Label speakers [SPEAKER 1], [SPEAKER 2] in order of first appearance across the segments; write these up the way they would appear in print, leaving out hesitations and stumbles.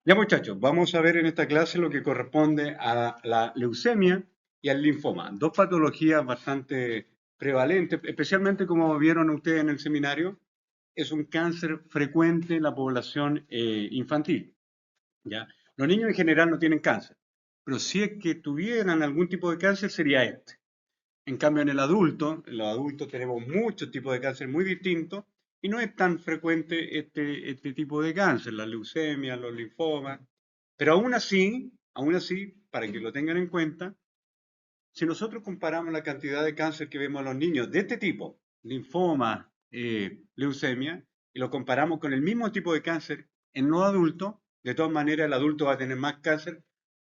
[SPEAKER 1] Ya muchachos, vamos a ver en esta clase lo que corresponde a la leucemia y al linfoma, dos patologías bastante prevalentes, especialmente como vieron ustedes en el seminario, es un cáncer frecuente en la población infantil, ¿ya? Los niños en general no tienen cáncer, pero si es que tuvieran algún tipo de cáncer sería este. En cambio, en los adultos tenemos muchos tipos de cáncer muy distintos y no es tan frecuente este tipo de cáncer, la leucemia, los linfomas. Pero aún así, para que lo tengan en cuenta, si nosotros comparamos la cantidad de cáncer que vemos en los niños de este tipo, linfoma, leucemia, y lo comparamos con el mismo tipo de cáncer en los adultos, de todas maneras el adulto va a tener más cáncer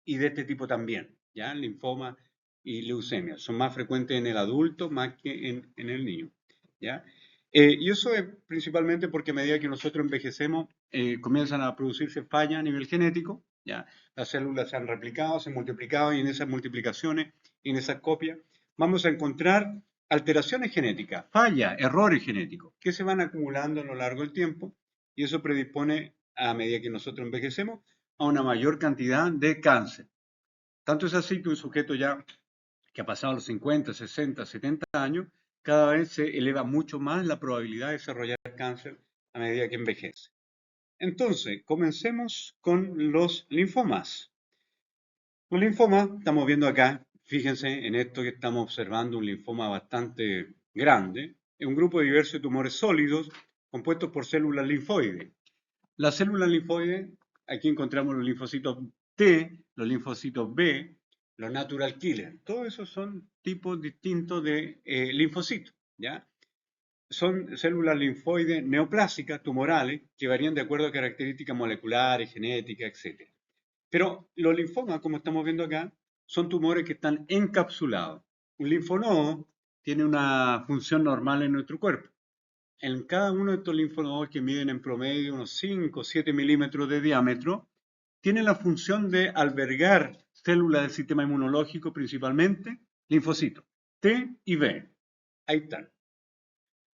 [SPEAKER 1] y de este tipo también, ¿ya? Linfoma y leucemia son más frecuentes en el adulto más que en el niño, ¿ya? Y eso es principalmente porque a medida que nosotros envejecemos, comienzan a producirse fallas a nivel genético, ¿ya? Las células se han replicado, se han multiplicado y en esas multiplicaciones y en esas copias vamos a encontrar alteraciones genéticas, fallas, errores genéticos que se van acumulando a lo largo del tiempo y eso predispone a medida que nosotros envejecemos a una mayor cantidad de cáncer. Tanto es así que un sujeto ya que ha pasado los 50, 60, 70 años, cada vez se eleva mucho más la probabilidad de desarrollar cáncer a medida que envejece. Entonces, comencemos con los linfomas. Los linfomas, estamos viendo acá, fíjense en esto que estamos observando, un linfoma bastante grande, es un grupo diverso de tumores sólidos compuestos por células linfoides. Las células linfoides, aquí encontramos los linfocitos T, los linfocitos B, los natural killers. Todos esos son tipos distintos de linfocitos, ¿ya? Son células linfoides neoplásicas, tumorales, que varían de acuerdo a características moleculares, genéticas, etc. Pero los linfomas, como estamos viendo acá, son tumores que están encapsulados. Un linfonodo tiene una función normal en nuestro cuerpo. En cada uno de estos linfonodos que miden en promedio unos 5 o 7 milímetros de diámetro, tiene la función de albergar células del sistema inmunológico, principalmente linfocitos T y B. Ahí están.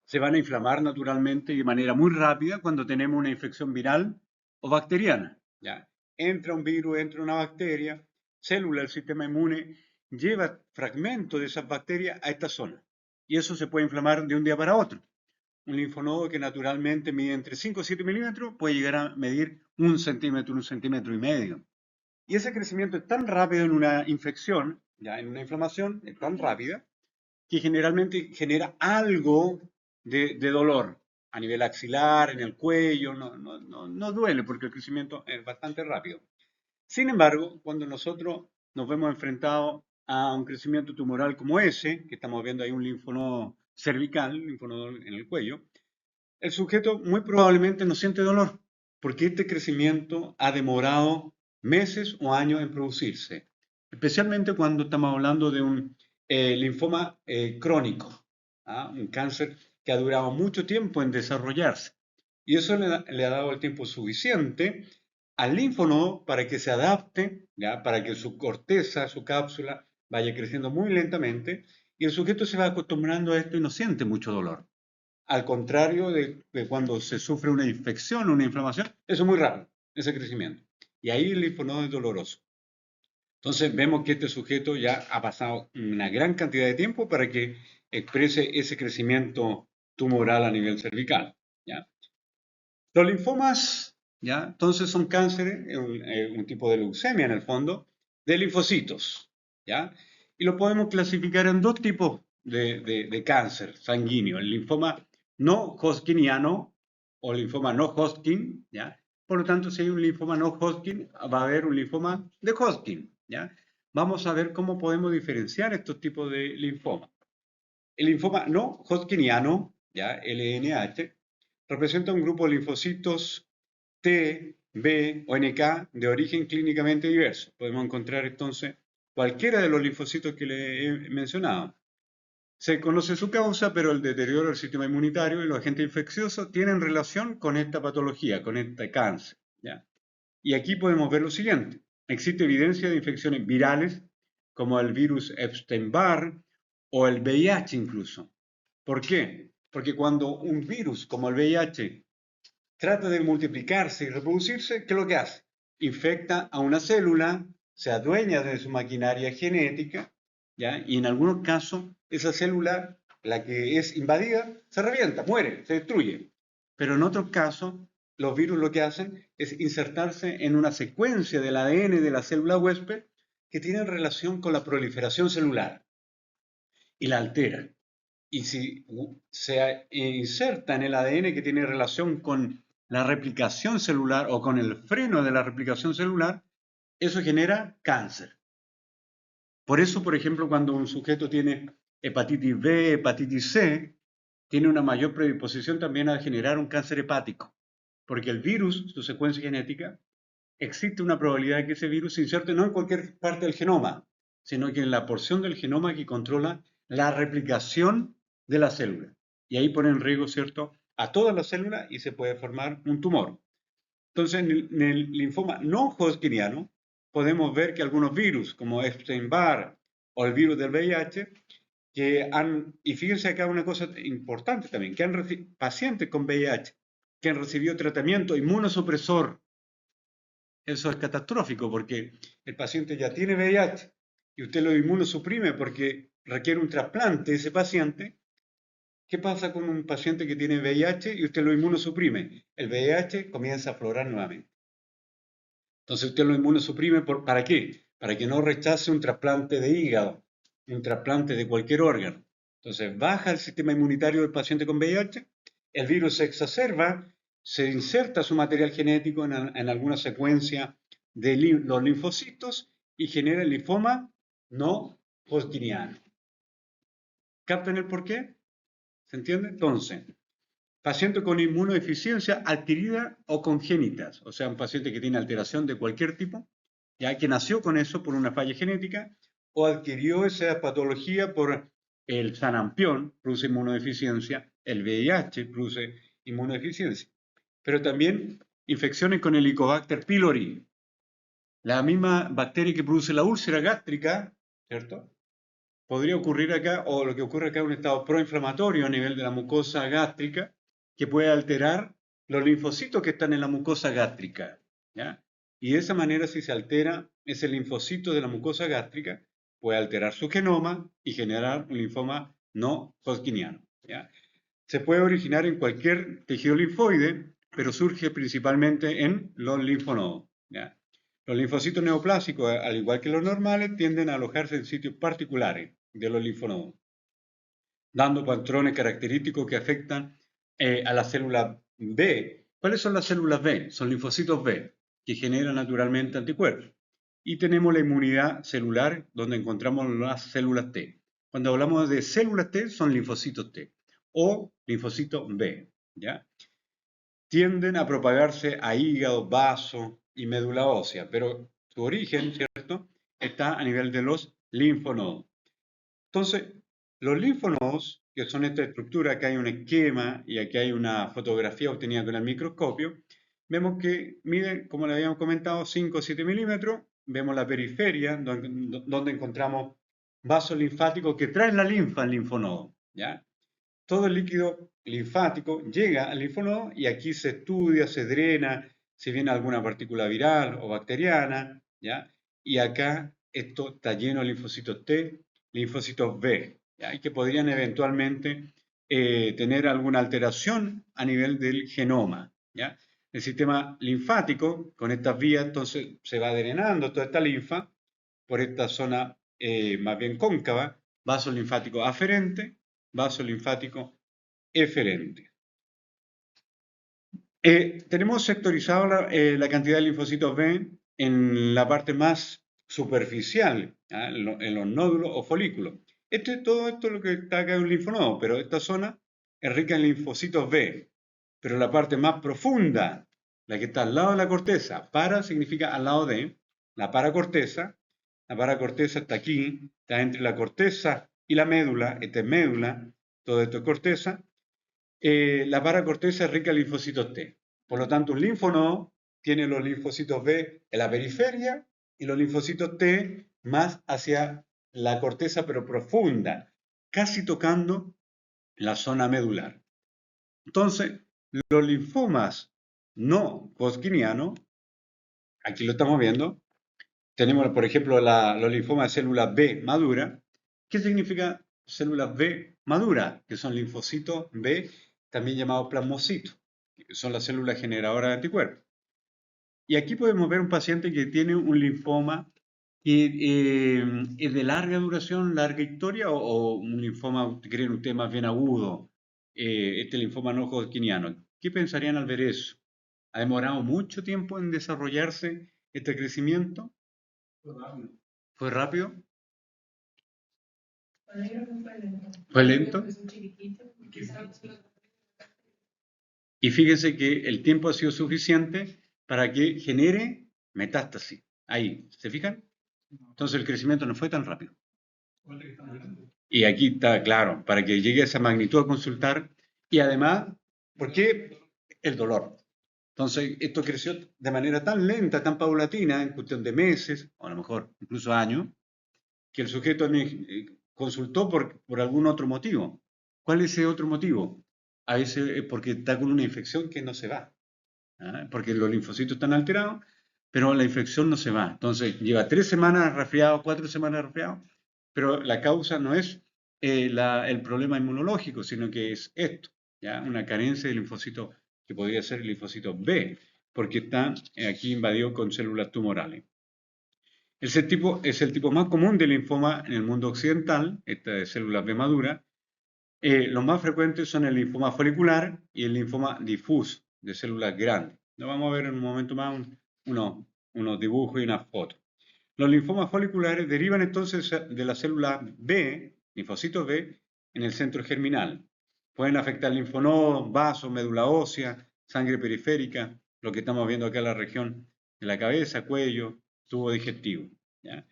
[SPEAKER 1] Se van a inflamar naturalmente y de manera muy rápida cuando tenemos una infección viral o bacteriana. ¿Ya? Entra un virus, entra una bacteria, célula del sistema inmune lleva fragmentos de esas bacterias a esta zona. Y eso se puede inflamar de un día para otro. Un linfonodo que naturalmente mide entre 5 y 7 milímetros puede llegar a medir 1 centímetro y medio. Y ese crecimiento es tan rápido en una infección, ya en una inflamación, es tan rápida, que generalmente genera algo de dolor a nivel axilar, en el cuello, no duele porque el crecimiento es bastante rápido. Sin embargo, cuando nosotros nos vemos enfrentados a un crecimiento tumoral como ese, que estamos viendo ahí un linfonodo cervical, linfonodo en el cuello, el sujeto muy probablemente no siente dolor, porque este crecimiento ha demorado meses o años en producirse, especialmente cuando estamos hablando de un linfoma crónico, ¿ah? Un cáncer que ha durado mucho tiempo en desarrollarse. Y eso le ha dado el tiempo suficiente al linfonodo para que se adapte, ¿ya? Para que su corteza, su cápsula, vaya creciendo muy lentamente y el sujeto se va acostumbrando a esto y no siente mucho dolor. Al contrario de cuando se sufre una infección, una inflamación, eso es muy rápido, ese crecimiento. Y ahí el linfonodo es doloroso. Entonces vemos que este sujeto ya ha pasado una gran cantidad de tiempo para que exprese ese crecimiento tumoral a nivel cervical, ¿ya? Los linfomas, ¿ya? Entonces son cánceres, un tipo de leucemia en el fondo, de linfocitos, ¿ya? Y lo podemos clasificar en dos tipos de cáncer sanguíneo, el linfoma no hodgkiniano o linfoma no Hodgkin, ¿ya? Por lo tanto, si hay un linfoma no Hodgkin, va a haber un linfoma de Hodgkin, ¿ya? Vamos a ver cómo podemos diferenciar estos tipos de linfoma. El linfoma no Hodgkiniano, ¿ya? LNH, representa un grupo de linfocitos T, B o NK de origen clínicamente diverso. Podemos encontrar entonces cualquiera de los linfocitos que le he mencionado. Se conoce su causa, pero el deterioro del sistema inmunitario y los agentes infecciosos tienen relación con esta patología, con este cáncer, ¿ya? Y aquí podemos ver lo siguiente. Existe evidencia de infecciones virales, como el virus Epstein-Barr o el VIH incluso. ¿Por qué? Porque cuando un virus como el VIH trata de multiplicarse y reproducirse, ¿qué es lo que hace? infecta a una célula, se adueña de su maquinaria genética, ¿ya? Y en algunos casos esa célula, la que es invadida, se revienta, muere, se destruye. Pero en otros casos, los virus lo que hacen es insertarse en una secuencia del ADN de la célula huésped que tiene relación con la proliferación celular y la alteran. Y si se inserta en el ADN que tiene relación con la replicación celular o con el freno de la replicación celular, eso genera cáncer. Por eso, por ejemplo, cuando un sujeto tiene hepatitis B, hepatitis C, tiene una mayor predisposición también a generar un cáncer hepático, porque el virus, su secuencia genética, existe una probabilidad de que ese virus se inserte no en cualquier parte del genoma, sino que en la porción del genoma que controla la replicación de la célula. Y ahí pone en riesgo, ¿cierto?, a todas las células y se puede formar un tumor. Entonces, en el linfoma no hodgkiniano, podemos ver que algunos virus, como Epstein-Barr o el virus del VIH, y fíjense acá una cosa importante también, que pacientes con VIH que han recibido tratamiento inmunosupresor. Eso es catastrófico porque el paciente ya tiene VIH y usted lo inmunosuprime porque requiere un trasplante ese paciente. ¿Qué pasa con un paciente que tiene VIH y usted lo inmunosuprime? El VIH comienza a aflorar nuevamente. Entonces usted lo inmunosuprime ¿para qué? Para que no rechace un trasplante de hígado, un trasplante de cualquier órgano. Entonces baja el sistema inmunitario del paciente con VIH, el virus se exacerba, se inserta su material genético en alguna secuencia de los linfocitos y genera el linfoma no hodgkiniano. ¿Captan el porqué? ¿Se entiende? Entonces, paciente con inmunodeficiencia adquirida o congénitas, o sea, un paciente que tiene alteración de cualquier tipo, ya que nació con eso por una falla genética o adquirió esa patología por el sarampión, produce inmunodeficiencia, el VIH produce inmunodeficiencia, pero también infecciones con el Helicobacter pylori, la misma bacteria que produce la úlcera gástrica, ¿cierto? Podría ocurrir acá, o lo que ocurre acá es un estado proinflamatorio a nivel de la mucosa gástrica, que puede alterar los linfocitos que están en la mucosa gástrica, ¿ya? Y de esa manera, si se altera ese linfocito de la mucosa gástrica, puede alterar su genoma y generar un linfoma no hodgkiniano, ¿ya? Se puede originar en cualquier tejido linfoide, pero surge principalmente en los linfonodos, ¿ya? Los linfocitos neoplásicos, al igual que los normales, tienden a alojarse en sitios particulares de los linfonodos, dando patrones característicos que afectan a las células B. ¿Cuáles son las células B? Son linfocitos B, que generan naturalmente anticuerpos. Y tenemos la inmunidad celular, donde encontramos las células T. Cuando hablamos de células T, son linfocitos T o linfocitos B, ¿ya? Tienden a propagarse a hígado, vaso y médula ósea, pero su origen, ¿cierto?, está a nivel de los linfonodos. Entonces, los linfonodos, que son esta estructura, acá hay un esquema y aquí hay una fotografía obtenida con el microscopio, vemos que miden, como le habíamos comentado, 5 o 7 milímetros. Vemos la periferia, donde encontramos vasos linfáticos que traen la linfa al linfonodo, ¿ya? Todo el líquido linfático llega al linfonodo y aquí se estudia, se drena, si viene alguna partícula viral o bacteriana, ¿ya? Y acá esto está lleno de linfocitos T, linfocitos B, ¿ya? Y que podrían eventualmente tener alguna alteración a nivel del genoma, ¿ya? El sistema linfático, con estas vías, entonces se va drenando toda esta linfa por esta zona más bien cóncava, vaso linfático aferente, vaso linfático eferente. Tenemos sectorizado la cantidad de linfocitos B en la parte más superficial, ¿ah?, en los nódulos o folículos. Todo esto es lo que está acá en un linfonodo, pero esta zona es rica en linfocitos B. Pero la parte más profunda, la que está al lado de la corteza, significa al lado de la paracorteza está aquí, está entre la corteza y la médula, esta es médula, todo esto es corteza. La paracorteza es rica en linfocitos T. Por lo tanto, un linfonodo tiene los linfocitos B en la periferia y los linfocitos T más hacia la corteza, pero profunda, casi tocando la zona medular. Entonces, los linfomas no hodgkinianos aquí lo estamos viendo. Tenemos, por ejemplo, los linfomas de células B madura. ¿Qué significa células B maduras? Que son linfocitos B, también llamados plasmocitos, que son las células generadoras de anticuerpos. Y aquí podemos ver un paciente que tiene un linfoma que es de larga duración, larga historia, o un linfoma, creen ustedes, más bien agudo, este linfoma no hodgkiniano. ¿Qué pensarían al ver eso? ¿Ha demorado mucho tiempo en desarrollarse este crecimiento? ¿Fue rápido? ¿Fue lento? Y fíjense que el tiempo ha sido suficiente para que genere metástasis. Ahí, ¿se fijan? Entonces el crecimiento no fue tan rápido. Y aquí está claro, para que llegue a esa magnitud a consultar. Y además, ¿por qué el dolor? Entonces, esto creció de manera tan lenta, tan paulatina, en cuestión de meses, o a lo mejor incluso años, que el sujeto consultó por algún otro motivo. ¿Cuál es ese otro motivo? A veces es porque está con una infección que no se va, ¿ah? Porque los linfocitos están alterados, pero la infección no se va. Entonces, lleva 3 semanas resfriado, 4 semanas resfriado, pero la causa no es el problema inmunológico, sino que es esto, ¿ya? Una carencia de linfocito que podría ser el linfocito B, porque está aquí invadido con células tumorales. Ese tipo es el tipo más común de linfoma en el mundo occidental, esta de células B maduras. Los más frecuentes son el linfoma folicular y el linfoma difuso de células grandes. Lo vamos a ver en un momento más unos dibujos y unas fotos. Los linfomas foliculares derivan entonces de la célula B, linfocitos B, en el centro germinal. Pueden afectar linfonodos, vasos, médula ósea, sangre periférica, lo que estamos viendo acá en la región de la cabeza, cuello, tubo digestivo, ¿ya?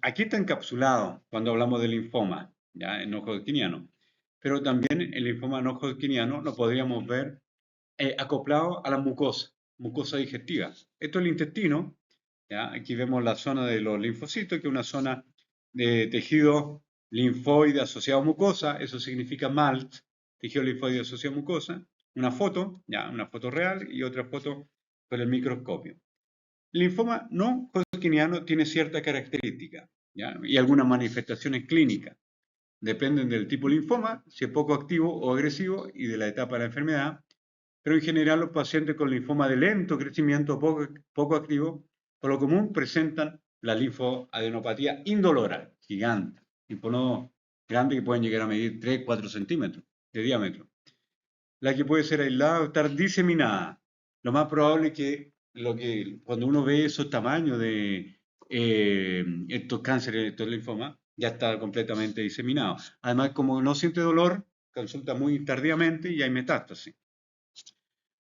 [SPEAKER 1] Aquí está encapsulado cuando hablamos de linfoma, ¿ya? En no hodgkiniano, pero también el linfoma no hodgkiniano lo podríamos ver acoplado a la mucosa digestiva. Esto es el intestino, ¿ya? Aquí vemos la zona de los linfocitos, que es una zona de tejido linfoide asociado a mucosa, eso significa MALT, tejido linfoide asociado a mucosa. Una foto, ya, una foto real y otra foto con el microscopio. El linfoma no hodgkiniano tiene cierta característica, ¿ya? Y algunas manifestaciones clínicas. Dependen del tipo de linfoma, si es poco activo o agresivo y de la etapa de la enfermedad, pero en general los pacientes con linfoma de lento crecimiento poco activo, por lo común presentan la linfoadenopatía indolora, gigante, linfonodos grandes que pueden llegar a medir 3-4 centímetros de diámetro. La que puede ser aislada o estar diseminada. Lo más probable es que, cuando uno ve esos tamaños de estos cánceres, estos linfomas, ya está completamente diseminado. Además, como no siente dolor, consulta muy tardíamente y hay metástasis.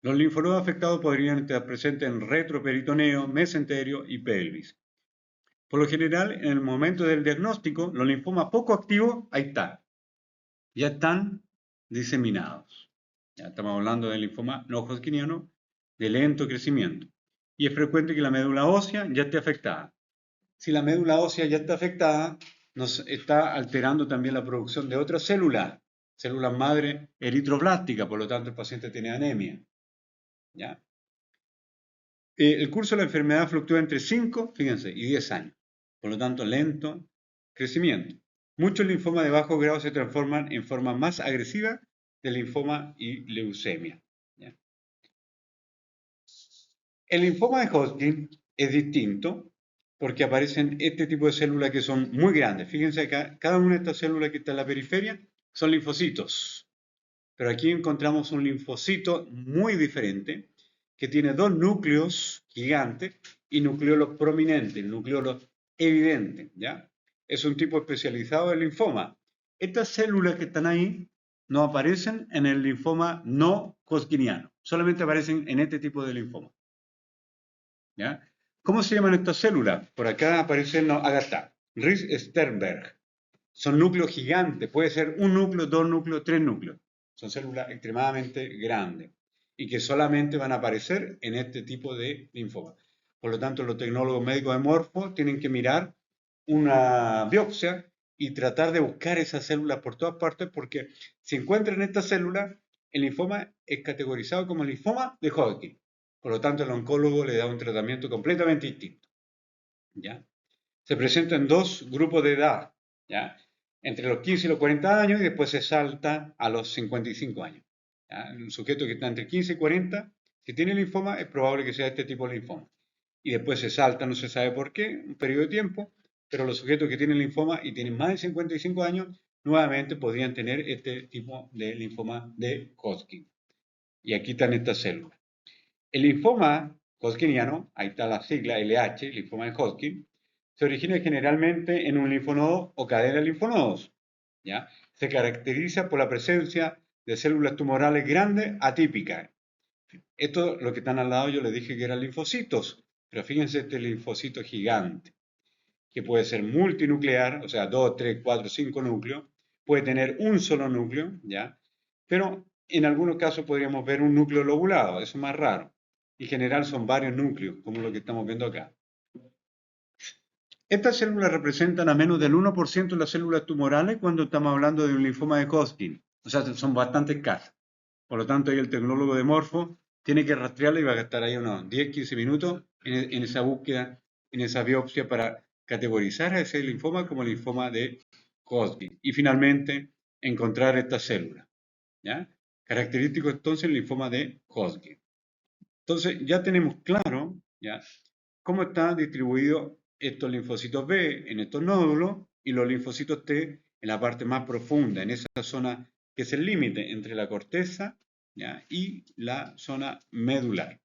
[SPEAKER 1] Los linfonodos afectados podrían estar presentes en retroperitoneo, mesenterio y pelvis. Por lo general, en el momento del diagnóstico, los linfomas poco activos, ahí están, ya están diseminados. Ya estamos hablando del linfoma no hodgkiniano de lento crecimiento. Y es frecuente que la médula ósea ya esté afectada. Si la médula ósea ya está afectada, nos está alterando también la producción de otras células madre eritroblásticas, por lo tanto el paciente tiene anemia. ¿Ya? El curso de la enfermedad fluctúa entre 5, fíjense, y 10 años. Por lo tanto, lento crecimiento. Muchos linfomas de bajo grado se transforman en forma más agresiva de linfoma y leucemia, ¿ya? El linfoma de Hodgkin es distinto porque aparecen este tipo de células que son muy grandes. Fíjense acá, cada una de estas células que está en la periferia son linfocitos. Pero aquí encontramos un linfocito muy diferente que tiene dos núcleos gigantes y nucleolos prominentes, nucleolos evidentes, ¿ya? Es un tipo especializado de linfoma. Estas células que están ahí no aparecen en el linfoma no hodgkiniano, solamente aparecen en este tipo de linfoma, ¿ya? ¿Cómo se llaman estas células? Por acá aparecen, no, acá está, Ries-Sternberg. Son núcleos gigantes, puede ser un núcleo, dos núcleos, tres núcleos. Son células extremadamente grandes y que solamente van a aparecer en este tipo de linfoma. Por lo tanto, los tecnólogos médicos de Morfo tienen que mirar una biopsia y tratar de buscar esas células por todas partes, porque si encuentran estas células, el linfoma es categorizado como linfoma de Hodgkin. Por lo tanto, el oncólogo le da un tratamiento completamente distinto. ¿Ya? Se presenta en dos grupos de edad, ¿ya? Entre los 15 y los 40 años y después se salta a los 55 años. ¿Ya? Un sujeto que está entre 15 y 40, si tiene linfoma, es probable que sea este tipo de linfoma. Y después se salta, no se sabe por qué, un periodo de tiempo, pero los sujetos que tienen linfoma y tienen más de 55 años, nuevamente podrían tener este tipo de linfoma de Hodgkin. Y aquí están estas células. El linfoma hodgkiniano, ahí está la sigla LH, linfoma de Hodgkin, se origina generalmente en un linfonodo o cadena de linfonodos. ¿Ya? Se caracteriza por la presencia de células tumorales grandes atípicas. Esto, lo que están al lado, yo les dije que eran linfocitos, pero fíjense este linfocito gigante, que puede ser multinuclear, o sea, 2, 3, 4, 5 núcleos, puede tener un solo núcleo, ¿ya? Pero en algunos casos podríamos ver un núcleo lobulado, eso es más raro. En general son varios núcleos, como lo que estamos viendo acá. Estas células representan a menos del 1% de las células tumorales cuando estamos hablando de un linfoma de Hodgkin. O sea, son bastante escasas. Por lo tanto, ahí el tecnólogo de Morfo tiene que rastrearla y va a gastar ahí unos 10-15 minutos en esa búsqueda, en esa biopsia para categorizar a ese linfoma como linfoma de Hodgkin. Y finalmente, encontrar esta célula. ¿Ya? Característico entonces el linfoma de Hodgkin. Entonces, ya tenemos claro, ¿ya?, cómo están distribuidos estos linfocitos B en estos nódulos y los linfocitos T en la parte más profunda, en esa zona que es el límite entre la corteza, ¿ya?, y la zona medular.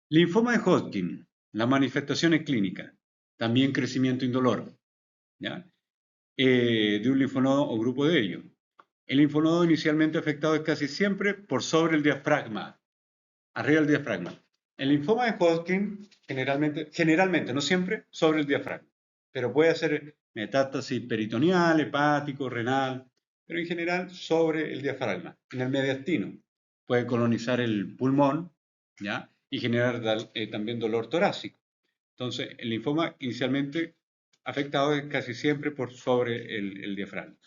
[SPEAKER 1] Linfoma de Hodgkin, las manifestaciones clínicas, también crecimiento indoloro, ¿ya?, de un linfonodo o grupo de ellos. El linfonodo inicialmente afectado es casi siempre por sobre el diafragma, arriba del diafragma. El linfoma de Hodgkin, generalmente, no siempre, sobre el diafragma, pero puede hacer metástasis peritoneal, hepático, renal, pero en general sobre el diafragma, en el mediastino. Puede colonizar el pulmón, ¿ya?, y generar también dolor torácico. Entonces, el linfoma inicialmente afectado es casi siempre por sobre el diafragma.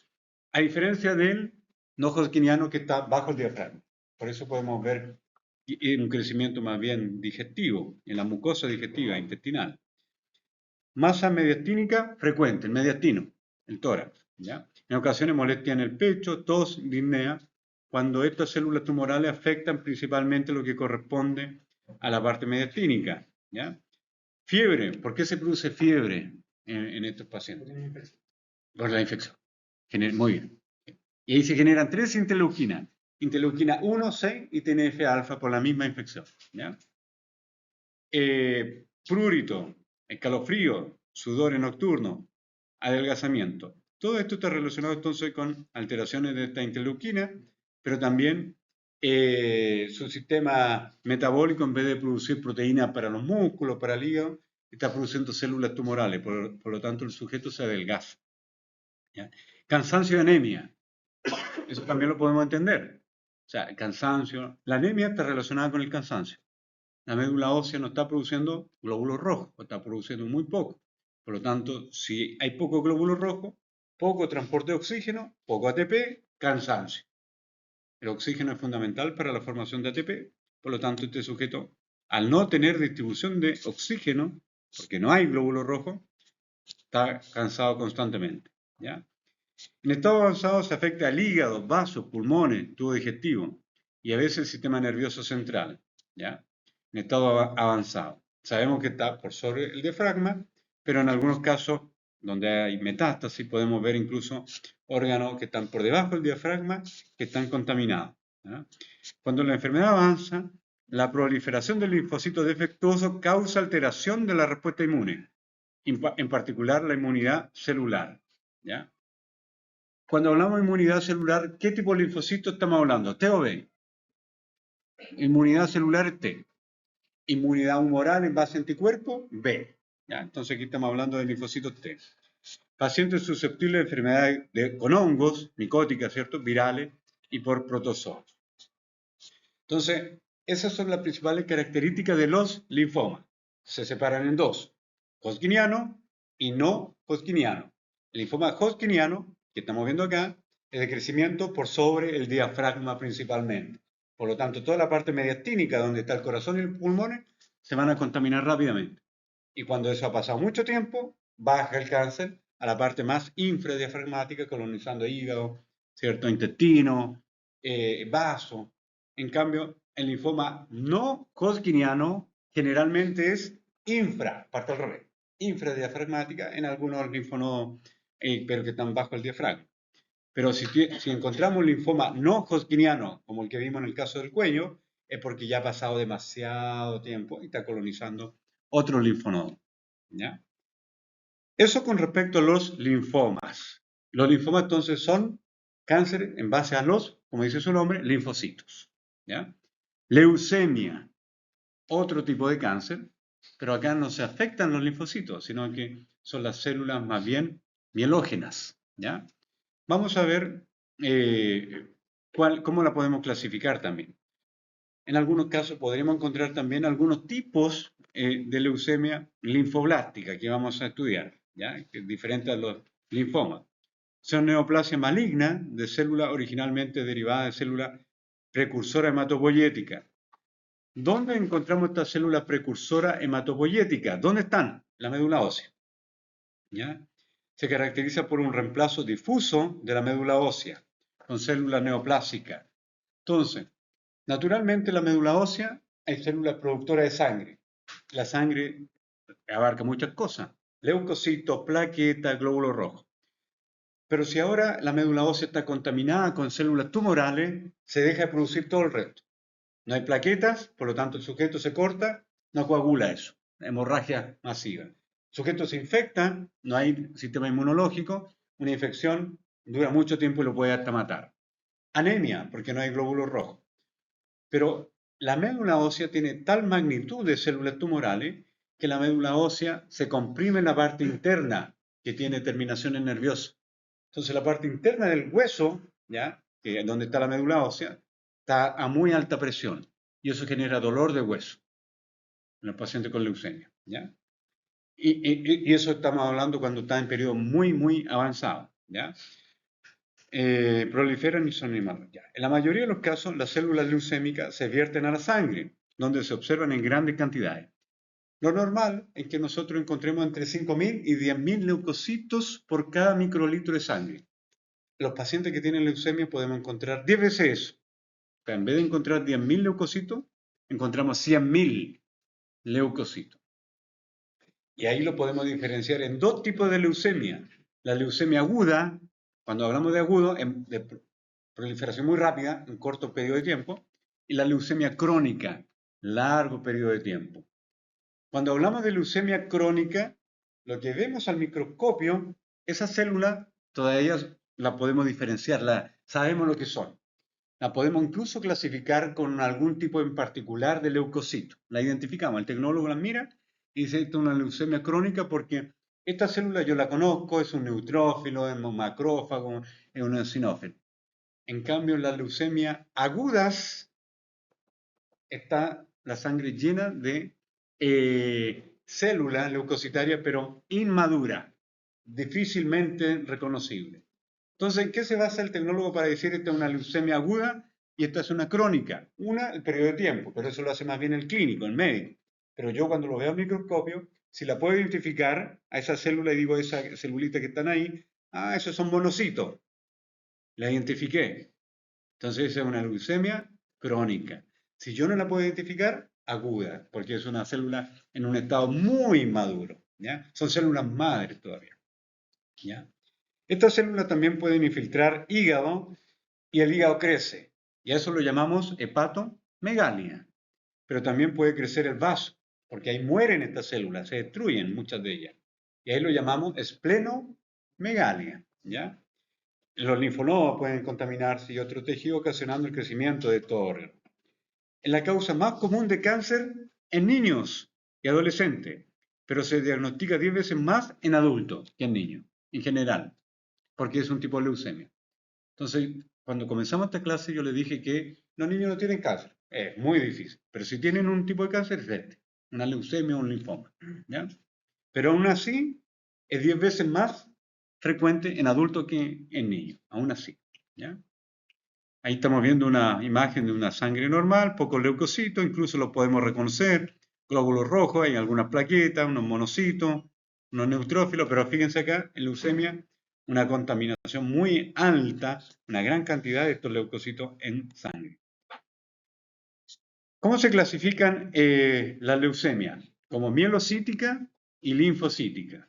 [SPEAKER 1] A diferencia del no hodgkiniano que está bajo el diafragma. Por eso podemos ver un crecimiento más bien digestivo, en la mucosa digestiva intestinal. Masa mediastínica frecuente, el mediastino, el tórax, ¿ya? En ocasiones molestia en el pecho, tos, disnea, cuando estas células tumorales afectan principalmente lo que corresponde a la parte mediastínica, ¿ya? Fiebre, ¿por qué se produce fiebre en estos pacientes? Por la infección. Muy bien. Y ahí se generan tres interleuquinas. Interleuquina 1, 6 y TNF-alfa por la misma infección. ¿Ya? Prurito, escalofrío, sudores nocturnos, adelgazamiento. Todo esto está relacionado entonces con alteraciones de esta interleuquina, pero también su sistema metabólico, en vez de producir proteínas para los músculos, para el hígado, está produciendo células tumorales, por lo tanto el sujeto se adelgaza. ¿Ya? Cansancio y anemia. Eso también lo podemos entender. O sea, el cansancio, la anemia está relacionada con el cansancio. La médula ósea no está produciendo glóbulos rojos, o está produciendo muy poco. Por lo tanto, si hay poco glóbulo rojo, poco transporte de oxígeno, poco ATP, cansancio. El oxígeno es fundamental para la formación de ATP, por lo tanto, este sujeto, al no tener distribución de oxígeno, porque no hay glóbulo rojo, está cansado constantemente. ¿Ya? En estado avanzado se afecta al hígado, vasos, pulmones, tubo digestivo y a veces el sistema nervioso central, ¿ya? En estado avanzado. Sabemos que está por sobre el diafragma, pero en algunos casos donde hay metástasis podemos ver incluso órganos que están por debajo del diafragma que están contaminados, ¿ya? Cuando la enfermedad avanza, la proliferación del linfocito defectuoso causa alteración de la respuesta inmune, en particular la inmunidad celular, ¿ya? Cuando hablamos de inmunidad celular, ¿qué tipo de linfocito estamos hablando? ¿T o B? Inmunidad celular es T. Inmunidad humoral en base a anticuerpos, B. ¿Ya? Entonces aquí estamos hablando de linfocitos T. Pacientes susceptibles de enfermedades con hongos, micóticas, ¿cierto?, virales y por protozoos. Entonces, esas son las principales características de los linfomas. Se separan en dos, hodgkiniano y no hodgkiniano. El linfoma hodgkiniano, que estamos viendo acá, es de crecimiento por sobre el diafragma principalmente. Por lo tanto, toda la parte mediastínica, donde está el corazón y el pulmón, se van a contaminar rápidamente. Y cuando eso ha pasado mucho tiempo, baja el cáncer a la parte más infradiafragmática, colonizando hígado, cierto, intestino, vaso. En cambio, el linfoma no hodgkiniano generalmente es parte al revés, infradiafragmática en algunos linfonodos, pero que están bajo el diafragma. Pero si encontramos un linfoma no hodgkiniano, como el que vimos en el caso del cuello, es porque ya ha pasado demasiado tiempo y está colonizando otro linfonodo. ¿Ya? Eso con respecto a los linfomas. Los linfomas entonces son cáncer en base a los, como dice su nombre, linfocitos. ¿Ya? Leucemia, otro tipo de cáncer, pero acá no se afectan los linfocitos, sino que son las células más bien mielógenas. ¿Ya? Vamos a ver cómo la podemos clasificar también. En algunos casos podríamos encontrar también algunos tipos de leucemia linfoblástica que vamos a estudiar, ¿ya? Que es diferente a los linfomas. Son neoplasia maligna de célula originalmente derivada de célula precursora hematopoyética. ¿Dónde encontramos esta célula precursora hematopoyética? ¿Dónde están? La médula ósea. ¿Ya? Se caracteriza por un reemplazo difuso de la médula ósea con célula neoplásicas. Entonces, naturalmente la médula ósea es célula productora de sangre. La sangre abarca muchas cosas, leucocitos, plaquetas, glóbulos rojos. Pero si ahora la médula ósea está contaminada con células tumorales, se deja de producir todo el resto. No hay plaquetas, por lo tanto el sujeto se corta, no coagula eso, hemorragia masiva. El sujeto se infecta, no hay sistema inmunológico, una infección dura mucho tiempo y lo puede hasta matar. Anemia, porque no hay glóbulos rojos. Pero la médula ósea tiene tal magnitud de células tumorales que la médula ósea se comprime en la parte interna, que tiene terminaciones nerviosas. Entonces la parte interna del hueso, ¿ya? Que es donde está la médula ósea, está a muy alta presión y eso genera dolor de hueso en los pacientes con leucemia, ¿ya? Y eso estamos hablando cuando está en periodo muy, muy avanzado, ¿ya? Proliferan y son inmaduros. En la mayoría de los casos, las células leucémicas se vierten a la sangre, donde se observan en grandes cantidades. Lo normal es que nosotros encontremos entre 5.000 y 10.000 leucocitos por cada microlitro de sangre. Los pacientes que tienen leucemia podemos encontrar 10 veces eso. O sea, en vez de encontrar 10.000 leucocitos, encontramos 100.000 leucocitos. Y ahí lo podemos diferenciar en dos tipos de leucemia. La leucemia aguda, cuando hablamos de agudo, de proliferación muy rápida, en corto periodo de tiempo, y la leucemia crónica, largo periodo de tiempo. Cuando hablamos de leucemia crónica, lo que vemos al microscopio, esas células todavía las podemos diferenciar, sabemos lo que son. La podemos incluso clasificar con algún tipo en particular de leucocito. La identificamos, el tecnólogo la mira y dice, esta es una leucemia crónica porque esta célula yo la conozco, es un neutrófilo, es un macrófago, es un eosinófilo. En cambio, en las leucemias agudas está la sangre llena de células leucocitarias, pero inmadura, difícilmente reconocible. Entonces, ¿en qué se basa el tecnólogo para decir esta es una leucemia aguda y esta es una crónica? Una, el periodo de tiempo, pero eso lo hace más bien el clínico, el médico. Pero yo cuando lo veo al microscopio, si la puedo identificar a esa célula y digo esa celulita que están ahí, esos son monocitos. La identifiqué. Entonces, esa es una leucemia crónica. Si yo no la puedo identificar, aguda, porque es una célula en un estado muy maduro. ¿Ya? Son células madres todavía. ¿Ya? Estas células también pueden infiltrar hígado y el hígado crece. Y a eso lo llamamos hepatomegalia. Pero también puede crecer el vaso, porque ahí mueren estas células, se destruyen muchas de ellas. Y ahí lo llamamos esplenomegalia. ¿Ya? Los linfonodos pueden contaminarse y otro tejido ocasionando el crecimiento de todo órgano. Es la causa más común de cáncer en niños y adolescentes, pero se diagnostica 10 veces más en adultos que en niños, en general, porque es un tipo de leucemia. Entonces, cuando comenzamos esta clase, yo les dije que los niños no tienen cáncer. Es muy difícil, pero si tienen un tipo de cáncer, es este, una leucemia o un linfoma. ¿Ya? Pero aún así, es 10 veces más frecuente en adultos que en niños, aún así. ¿Ya? Ahí estamos viendo una imagen de una sangre normal, pocos leucocitos, incluso los podemos reconocer, glóbulos rojos, hay algunas plaquetas, unos monocitos, unos neutrófilos, pero fíjense acá, en leucemia, una contaminación muy alta, una gran cantidad de estos leucocitos en sangre. ¿Cómo se clasifican las leucemias? Como mielocítica y linfocítica.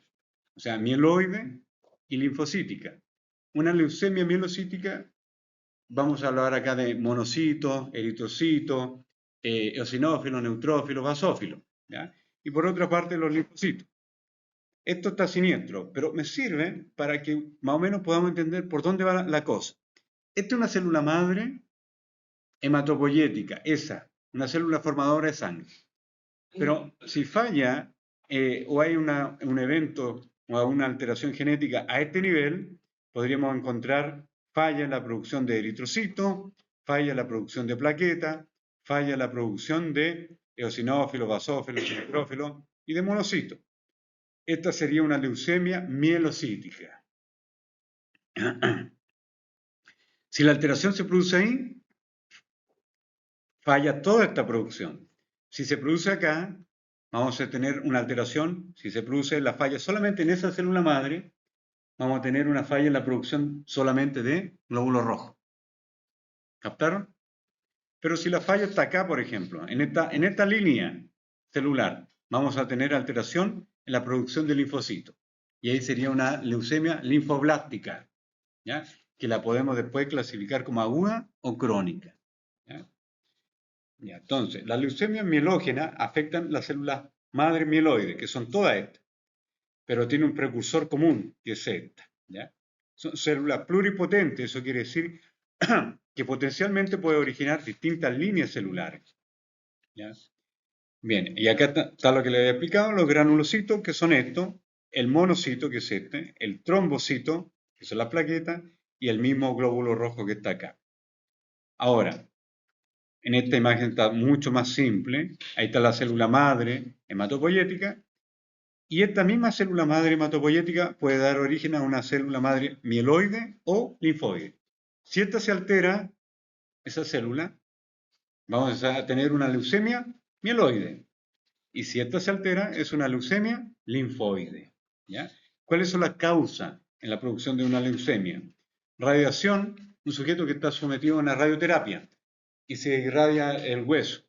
[SPEAKER 1] O sea, mieloide y linfocítica. Una leucemia mielocítica, vamos a hablar acá de monocitos, eritrocitos, eosinófilos, neutrófilos, basófilos. ¿Ya? Y por otra parte los linfocitos. Esto está siniestro, pero me sirve para que más o menos podamos entender por dónde va la cosa. Esta es una célula madre hematopoyética, una célula formadora de sangre. Pero si falla o hay un evento o una alteración genética a este nivel, podríamos encontrar falla en la producción de eritrocitos, falla en la producción de plaquetas, falla en la producción de eosinófilos, basófilos, neutrófilos y de monocitos. Esta sería una leucemia mielocítica. Si la alteración se produce ahí, falla toda esta producción. Si se produce acá, vamos a tener una alteración. Si se produce la falla solamente en esa célula madre, vamos a tener una falla en la producción solamente de glóbulos rojos. ¿Captaron? Pero si la falla está acá, por ejemplo, en esta línea celular, vamos a tener alteración en la producción de linfocitos. Y ahí sería una leucemia linfoblástica, ¿ya? Que la podemos después clasificar como aguda o crónica. ¿Ya? Ya, entonces, las leucemias mielógenas afectan las células madre mieloides, que son todas estas, pero tiene un precursor común, que es esta. ¿Ya? Son células pluripotentes, eso quiere decir que potencialmente puede originar distintas líneas celulares. ¿Ya? Bien, y acá está lo que le había explicado, los granulocitos, que son estos, el monocito, que es este, el trombocito, que son las plaquetas, y el mismo glóbulo rojo que está acá. Ahora, en esta imagen está mucho más simple. Ahí está la célula madre hematopoyética. Y esta misma célula madre hematopoyética puede dar origen a una célula madre mieloide o linfoide. Si esta se altera, esa célula, vamos a tener una leucemia mieloide. Y si esta se altera, es una leucemia linfoide. ¿Ya? ¿Cuáles son las causas en la producción de una leucemia? Radiación, un sujeto que está sometido a una radioterapia y se irradia el hueso,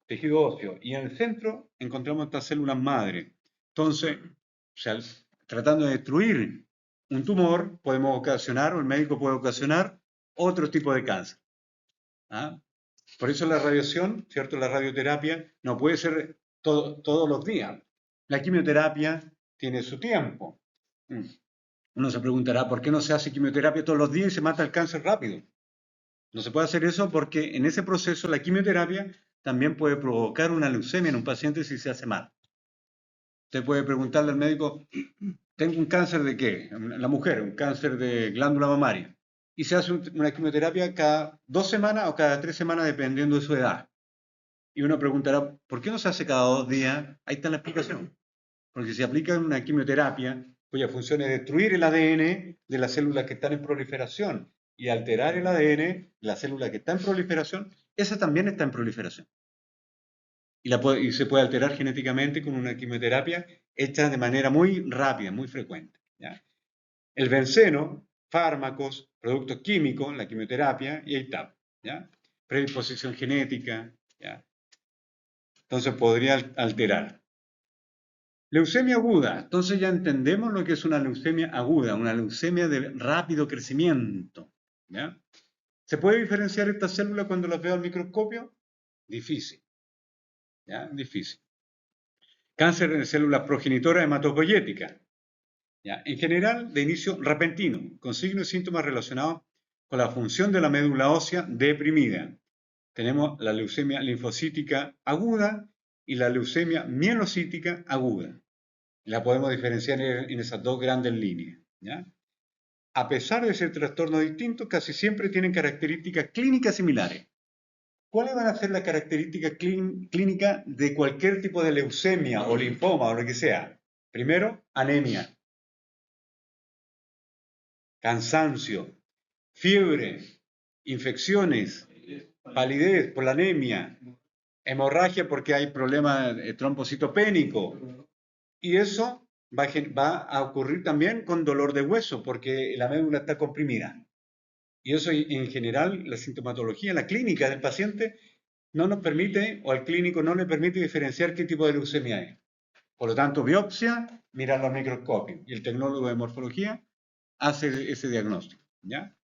[SPEAKER 1] tejido óseo, y en el centro encontramos estas células madre. Entonces, o sea, tratando de destruir un tumor, podemos ocasionar, o el médico puede ocasionar, otro tipo de cáncer. ¿Ah? Por eso la radiación, ¿cierto? La radioterapia no puede ser todos los días. La quimioterapia tiene su tiempo. Uno se preguntará, ¿por qué no se hace quimioterapia todos los días y se mata el cáncer rápido? No se puede hacer eso porque en ese proceso la quimioterapia también puede provocar una leucemia en un paciente si se hace mal. Usted puede preguntarle al médico, ¿tengo un cáncer de qué? La mujer, un cáncer de glándula mamaria. Y se hace una quimioterapia cada 2 semanas o cada 3 semanas dependiendo de su edad. Y uno preguntará, ¿por qué no se hace cada 2 días? Ahí está la explicación. Porque si aplica una quimioterapia, cuya función es destruir el ADN de las células que están en proliferación y alterar el ADN de la célula que está en proliferación, esa también está en proliferación. Y se puede alterar genéticamente con una quimioterapia hecha de manera muy rápida, muy frecuente. ¿Ya? El benceno, fármacos, productos químicos, la quimioterapia, y ahí está. ¿Ya? Predisposición genética. ¿Ya? Entonces podría alterar. Leucemia aguda. Entonces ya entendemos lo que es una leucemia aguda, una leucemia de rápido crecimiento. ¿Ya? ¿Se puede diferenciar esta célula cuando las veo al microscopio? Difícil. ¿Ya? Difícil. Cáncer de células progenitoras hematopoyéticas. ¿Ya? En general, de inicio repentino, con signos y síntomas relacionados con la función de la médula ósea deprimida. Tenemos la leucemia linfocítica aguda y la leucemia mielocítica aguda. La podemos diferenciar en esas dos grandes líneas. ¿Ya? A pesar de ser trastornos distintos, casi siempre tienen características clínicas similares. ¿Cuáles van a ser las características clínicas de cualquier tipo de leucemia o linfoma o lo que sea? Primero, anemia, cansancio, fiebre, infecciones, palidez por la anemia, hemorragia porque hay problemas trombocitopénico. Y eso va a ocurrir también con dolor de hueso porque la médula está comprimida. Y eso en general, la sintomatología, la clínica del paciente no nos permite, o al clínico no le permite diferenciar qué tipo de leucemia es. Por lo tanto, biopsia, mirarlo al microscopio. Y el tecnólogo de morfología hace ese diagnóstico. ¿Ya?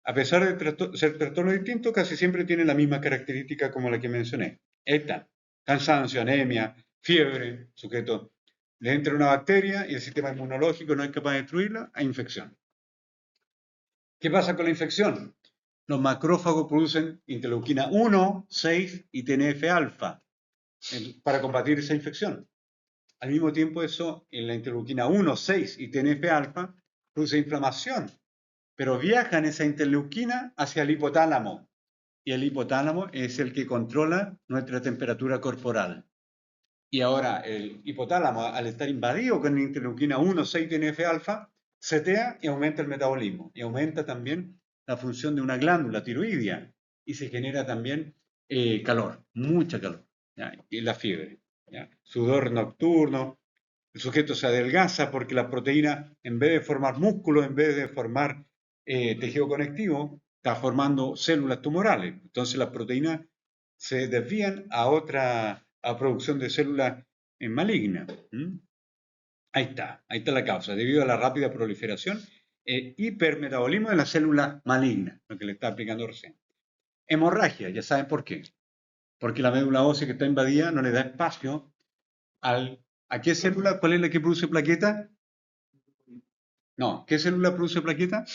[SPEAKER 1] A pesar de ser trastornos distintos, casi siempre tienen la misma característica como la que mencioné. Esta, cansancio, anemia, fiebre, sujeto le entra una bacteria y el sistema inmunológico no es capaz de destruirla, hay infección. ¿Qué pasa con la infección? Los macrófagos producen interleuquina 1, 6 y TNF-alfa para combatir esa infección. Al mismo tiempo, eso en la interleuquina 1, 6 y TNF-alfa produce inflamación, pero viajan esa interleuquina hacia el hipotálamo. Y el hipotálamo es el que controla nuestra temperatura corporal. Y ahora el hipotálamo, al estar invadido con interleuquina 1, 6 TNF-alfa, setea y aumenta el metabolismo. Y aumenta también la función de una glándula tiroidea. Y se genera también calor, mucha calor. ¿Ya? Y la fiebre. ¿Ya? Sudor nocturno. El sujeto se adelgaza porque la proteína, en vez de formar músculo, en vez de formar tejido conectivo, está formando células tumorales. Entonces las proteínas se desvían a producción de células malignas. Ahí está la causa, debido a la rápida proliferación e hipermetabolismo de las células malignas, lo que le está aplicando recién. Hemorragia, ya saben por qué. Porque la médula ósea que está invadida no le da espacio ¿a qué célula? ¿Cuál es la que produce plaqueta? No, ¿qué célula produce plaqueta?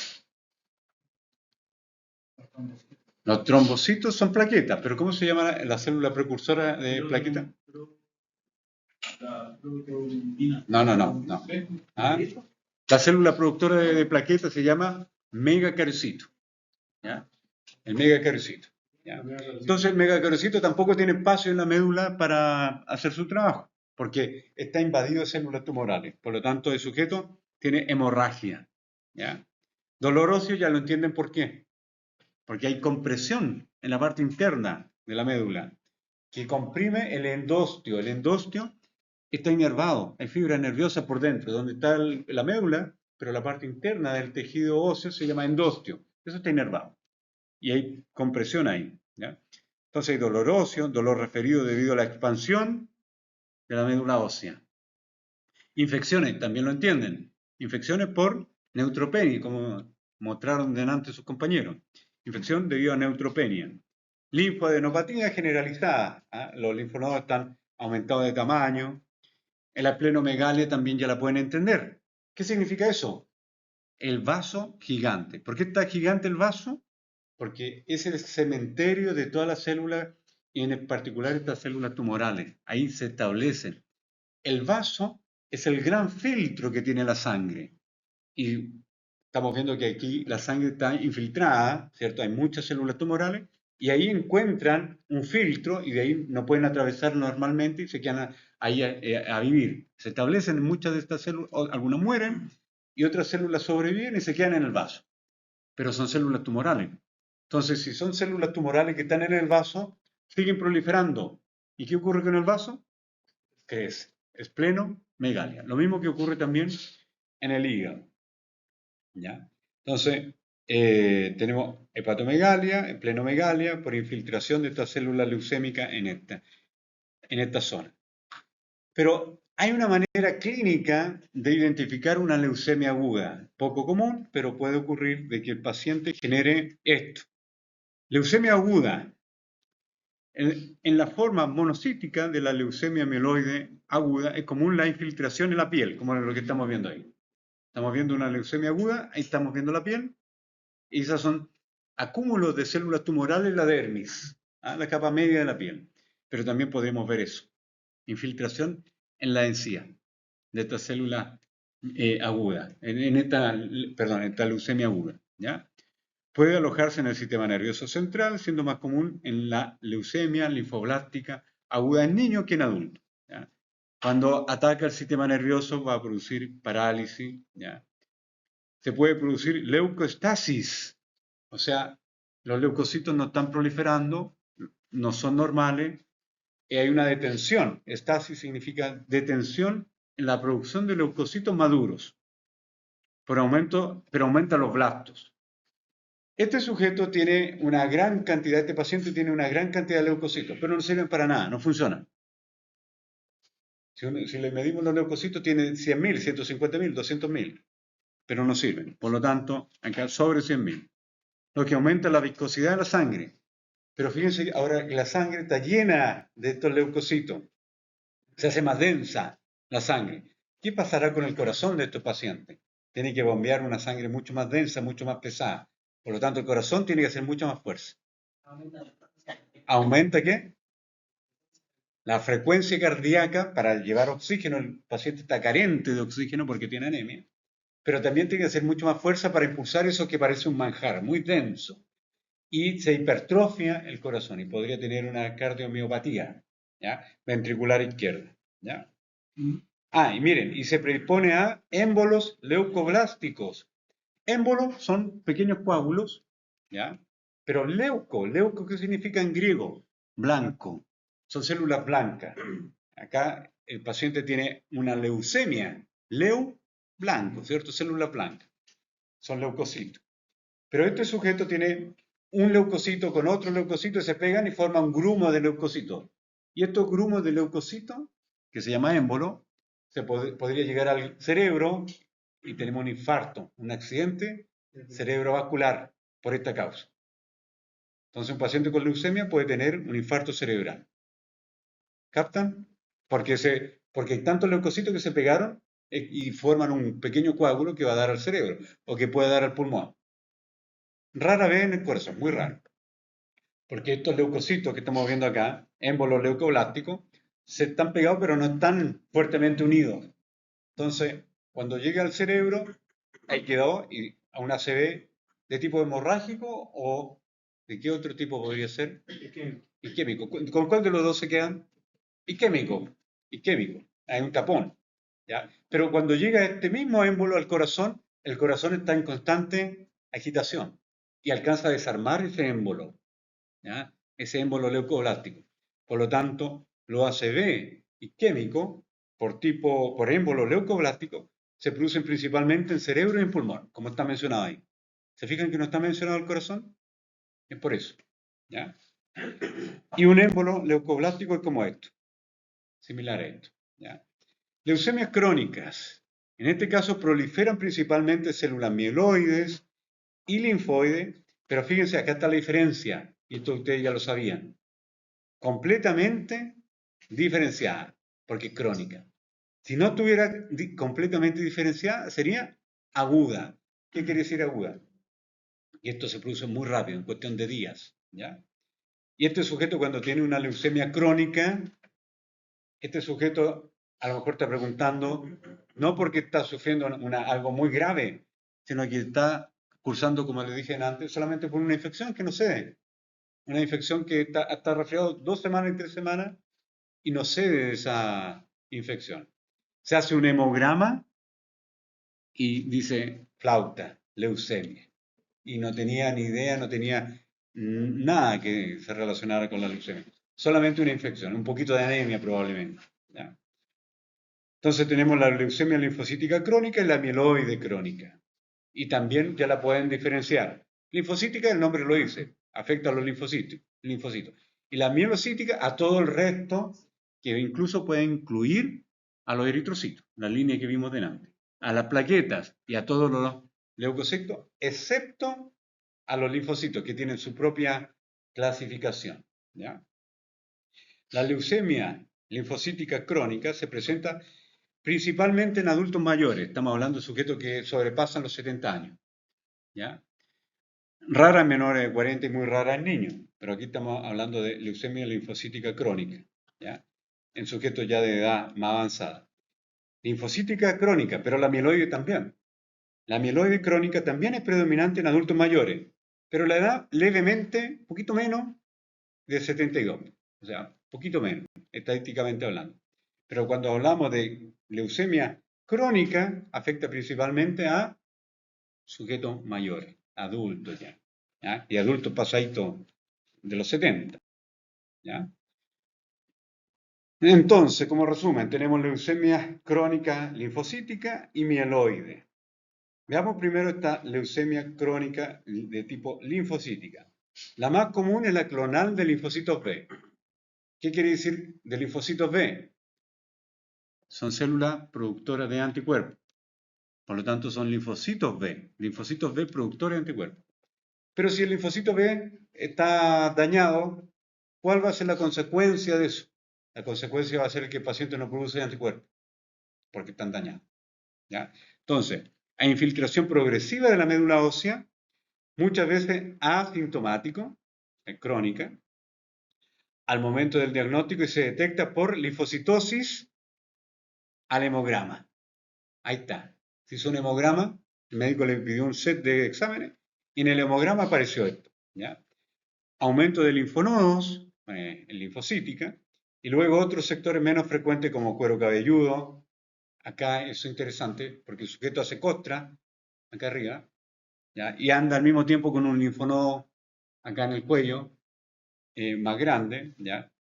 [SPEAKER 1] Los trombocitos son plaquetas, pero ¿cómo se llama la célula precursora de plaqueta? No. ¿Ah? La célula productora de plaquetas se llama megacarocito. ¿Ya? El megacarocito. ¿Ya? Entonces el megacarocito tampoco tiene espacio en la médula para hacer su trabajo, porque está invadido de células tumorales. Por lo tanto, el sujeto tiene hemorragia. ¿Ya? Dolor óseo ya lo entienden por qué. Porque hay compresión en la parte interna de la médula que comprime el endostio. El endostio está inervado, hay fibra nerviosa por dentro, donde está la médula, pero la parte interna del tejido óseo se llama endostio. Eso está inervado. Y hay compresión ahí. ¿Ya? Entonces hay dolor óseo, dolor referido debido a la expansión de la médula ósea. Infecciones, también lo entienden. Infecciones por neutropenia, como mostraron delante sus compañeros. Infección debido a neutropenia. Linfoadenopatía generalizada. ¿Ah? Los linfonodos están aumentados de tamaño. En la esplenomegalia también ya la pueden entender. ¿Qué significa eso? El vaso gigante. ¿Por qué está gigante el vaso? Porque es el cementerio de todas las células y en particular estas células tumorales. Ahí se establecen. El vaso es el gran filtro que tiene la sangre. Y estamos viendo que aquí la sangre está infiltrada, ¿cierto? Hay muchas células tumorales y ahí encuentran un filtro y de ahí no pueden atravesar normalmente y se quedan ahí a vivir. Se establecen muchas de estas células, algunas mueren y otras células sobreviven y se quedan en el vaso. Pero son células tumorales. Entonces, si son células tumorales que están en el vaso, siguen proliferando. ¿Y qué ocurre con el vaso? Crece. Esplenomegalia. Lo mismo que ocurre también en el hígado. ¿Ya? Entonces, tenemos hepatomegalia, esplenomegalia, por infiltración de esta célula leucémica en esta zona. Pero hay una manera clínica de identificar una leucemia aguda, poco común, pero puede ocurrir de que el paciente genere esto. Leucemia aguda. En la forma monocítica de la leucemia mieloide aguda es común la infiltración en la piel, como lo que estamos viendo ahí. Estamos viendo una leucemia aguda, ahí estamos viendo la piel, y esas son acúmulos de células tumorales en la dermis, la capa media de la piel. Pero también podemos ver eso, infiltración en la encía de esta célula aguda, en esta leucemia aguda. ¿Ya? Puede alojarse en el sistema nervioso central, siendo más común en la leucemia linfoblástica aguda en niños que en adultos. ¿Ya? Cuando ataca el sistema nervioso va a producir parálisis. ¿Ya? Se puede producir leucostasis, o sea, los leucocitos no están proliferando, no son normales, y hay una detención. Estasis significa detención en la producción de leucocitos maduros, pero aumenta los blastos. Este sujeto tiene una gran cantidad, este paciente tiene una gran cantidad de leucocitos, pero no sirven para nada, no funcionan. Si le medimos los leucocitos, tiene 100.000, 150.000, 200.000, pero no sirven. Por lo tanto, acá sobre 100.000, lo que aumenta la viscosidad de la sangre. Pero fíjense ahora que la sangre está llena de estos leucocitos, se hace más densa la sangre. ¿Qué pasará con el corazón de estos pacientes? Tiene que bombear una sangre mucho más densa, mucho más pesada. Por lo tanto, el corazón tiene que hacer mucha más fuerza. ¿Aumenta qué? La frecuencia cardíaca para llevar oxígeno. El paciente está carente de oxígeno porque tiene anemia, pero también tiene que hacer mucho más fuerza para impulsar eso que parece un manjar, muy denso. Y se hipertrofia el corazón y podría tener una cardiomiopatía, ¿ya? Ventricular izquierda, ¿ya? Y miren, y se predispone a émbolos leucoblásticos. Émbolos son pequeños coágulos, ¿ya? Pero leuco, ¿qué significa en griego? Blanco. Son células blancas. Acá el paciente tiene una leucemia. Blanco, ¿cierto? Células blancas. Son leucocitos. Pero este sujeto tiene un leucocito con otro leucocito y se pegan y forman un grumo de leucocitos. Y estos grumos de leucocitos, que se llama émbolo, podría llegar al cerebro y tenemos un infarto, un accidente cerebrovascular por esta causa. Entonces un paciente con leucemia puede tener un infarto cerebral. ¿Captan? Porque hay tantos leucocitos que se pegaron y forman un pequeño coágulo que va a dar al cerebro o que puede dar al pulmón. Rara vez en el corazón, muy raro. Porque estos leucocitos que estamos viendo acá, émbolos leucoblásticos, se están pegados pero no están fuertemente unidos. Entonces, cuando llega al cerebro, ahí quedó y a una ACV de tipo hemorrágico o de qué otro tipo podría ser? Isquémico. ¿Con cuál de los dos se quedan? Isquémico. Isquémico. Hay un tapón. ¿Ya? Pero cuando llega este mismo émbolo al corazón, el corazón está en constante agitación y alcanza a desarmar ese émbolo, ¿ya? Ese émbolo leucoblástico. Por lo tanto, lo ACV isquémico por émbolo leucoblástico se producen principalmente en cerebro y en pulmón, como está mencionado ahí. ¿Se fijan que no está mencionado el corazón? Es por eso, ¿ya? Y un émbolo leucoblástico es como esto, similar a esto, ¿ya? Leucemias crónicas. En este caso proliferan principalmente células mieloides y linfoides, pero fíjense, acá está la diferencia, y esto ustedes ya lo sabían. Completamente diferenciada, porque es crónica. Si no estuviera completamente diferenciada, sería aguda. ¿Qué quiere decir aguda? Y esto se produce muy rápido, en cuestión de días, ¿ya? Y este sujeto cuando tiene una leucemia crónica, este sujeto a lo mejor está preguntando, no porque está sufriendo algo muy grave, sino que está cursando, como le dije antes, solamente por una infección que no cede. Una infección que está resfriado 2 semanas y 3 semanas y no cede de esa infección. Se hace un hemograma y dice flauta, leucemia. Y no tenía ni idea, no tenía nada que se relacionara con la leucemia. Solamente una infección, un poquito de anemia probablemente, ¿ya? Entonces tenemos la leucemia linfocítica crónica y la mieloide crónica. Y también ya la pueden diferenciar. Linfocítica, el nombre lo dice, afecta a los linfocitos. Y la mielocítica a todo el resto, que incluso puede incluir a los eritrocitos, la línea que vimos delante, a las plaquetas y a todos los leucocitos, excepto a los linfocitos que tienen su propia clasificación, ¿ya? La leucemia linfocítica crónica se presenta principalmente en adultos mayores, estamos hablando de sujetos que sobrepasan los 70 años, ¿ya? Rara en menores de 40 y muy rara en niños, pero aquí estamos hablando de leucemia linfocítica crónica, ¿ya? En sujetos ya de edad más avanzada. Linfocítica crónica, pero la mieloide también. La mieloide crónica también es predominante en adultos mayores, pero la edad levemente, poquito menos de 72, o sea, poquito menos, estadísticamente hablando. Pero cuando hablamos de leucemia crónica, afecta principalmente a sujetos mayores, adultos ya. ¿ya? Y adultos pasaditos de los 70, ¿ya? Entonces, como resumen, tenemos leucemia crónica linfocítica y mieloide. Veamos primero esta leucemia crónica de tipo linfocítica. La más común es la clonal de linfocitos B. ¿Qué quiere decir de linfocitos B? Son células productoras de anticuerpos. Por lo tanto, son linfocitos B productores de anticuerpos. Pero si el linfocito B está dañado, ¿cuál va a ser la consecuencia de eso? La consecuencia va a ser que el paciente no produce anticuerpos, porque están dañados, ¿ya? Entonces, hay infiltración progresiva de la médula ósea, muchas veces asintomático, crónica, al momento del diagnóstico y se detecta por linfocitosis al hemograma. Ahí está. Se hizo un hemograma, el médico le pidió un set de exámenes y en el hemograma apareció esto, ¿ya? Aumento de linfonodos, en linfocítica, y luego otros sectores menos frecuentes como cuero cabelludo. Acá eso es interesante porque el sujeto hace costra, acá arriba, ¿ya? Y anda al mismo tiempo con un linfonodo acá en el cuello, más grande, ¿ya?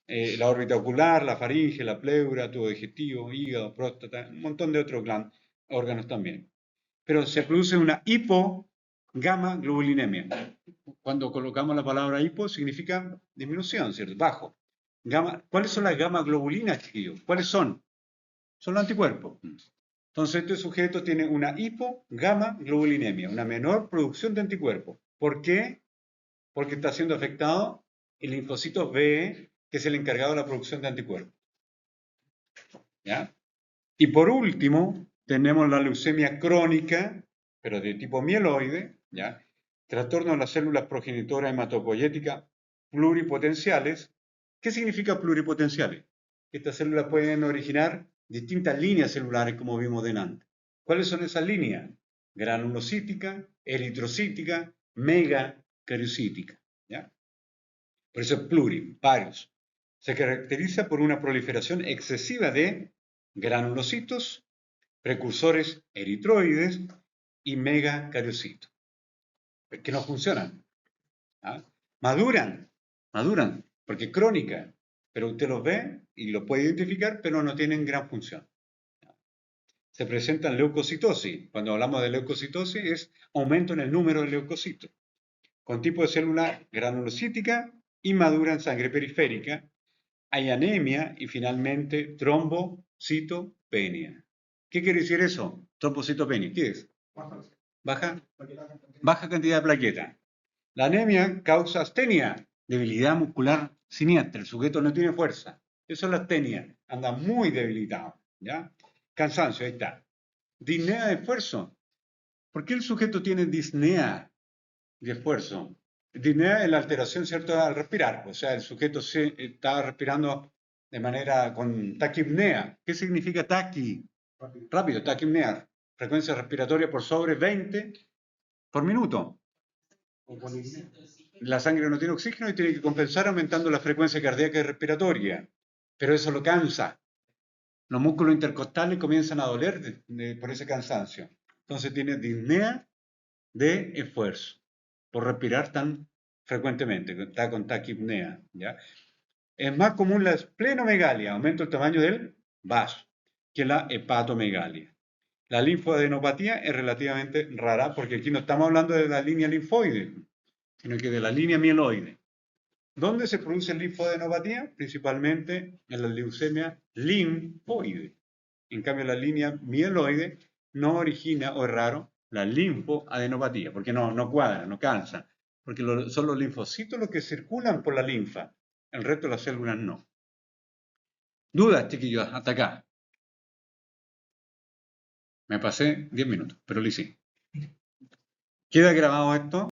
[SPEAKER 1] La órbita ocular, la faringe, la pleura, tubo digestivo, hígado, próstata, un montón de otros órganos también. Pero se produce una hipogamma globulinemia. Cuando colocamos la palabra hipo significa disminución, ¿cierto? Bajo. ¿Cuáles son las gamma globulinas, chiquillos? ¿Cuáles son? Son los anticuerpos. Entonces este sujeto tiene una hipogamma globulinemia, una menor producción de anticuerpos. ¿Por qué? Porque está siendo afectado el linfocito B, que es el encargado de la producción de anticuerpos. ¿Ya? Y por último, tenemos la leucemia crónica, pero de tipo mieloide, ¿ya? Trastorno de las células progenitoras hematopoyéticas pluripotenciales. ¿Qué significa pluripotenciales? Estas células pueden originar distintas líneas celulares, como vimos delante. ¿Cuáles son esas líneas? Granulocítica, eritrocítica, megacariocítica, ¿ya? Por eso es varios. Se caracteriza por una proliferación excesiva de granulocitos, precursores eritroides y megacariocitos, que no funcionan. ¿Ah? Maduran, porque es crónica, pero usted los ve y los puede identificar, pero no tienen gran función. Se presentan leucocitosis. Cuando hablamos de leucocitosis es aumento en el número de leucocitos, con tipo de célula granulocítica, inmadura en sangre periférica. Hay anemia y finalmente trombocitopenia. ¿Qué quiere decir eso? Trombocitopenia, ¿qué es? Baja cantidad de plaquetas. La anemia causa astenia, debilidad muscular siniestra. El sujeto no tiene fuerza. Eso es la astenia. Anda muy debilitado, ¿ya? Cansancio, ahí está. Disnea de esfuerzo. ¿Por qué el sujeto tiene disnea de esfuerzo? Disnea es la alteración, ¿cierto?, al respirar. O sea, el sujeto está respirando de manera con taquipnea. ¿Qué significa taqui? Rápido, taquipnea. Frecuencia respiratoria por sobre 20 por minuto. La sangre no tiene oxígeno y tiene que compensar aumentando la frecuencia cardíaca y respiratoria. Pero eso lo cansa. Los músculos intercostales comienzan a doler por ese cansancio. Entonces tiene disnea de esfuerzo por respirar tan frecuentemente, está con taquipnea, ¿ya? Es más común la esplenomegalia, aumento del tamaño del vaso, que la hepatomegalia. La linfoadenopatía es relativamente rara porque aquí no estamos hablando de la línea linfoide, sino que de la línea mieloide. ¿Dónde se produce linfoadenopatía? Principalmente en la leucemia linfoide. En cambio, la línea mieloide no origina, o es raro, la linfoadenopatía, porque no cuadra, no calza, porque son los linfocitos los que circulan por la linfa, el resto de las células no. ¿Dudas, chiquillos, hasta acá? Me pasé 10 minutos, pero lo hice. ¿Queda grabado esto?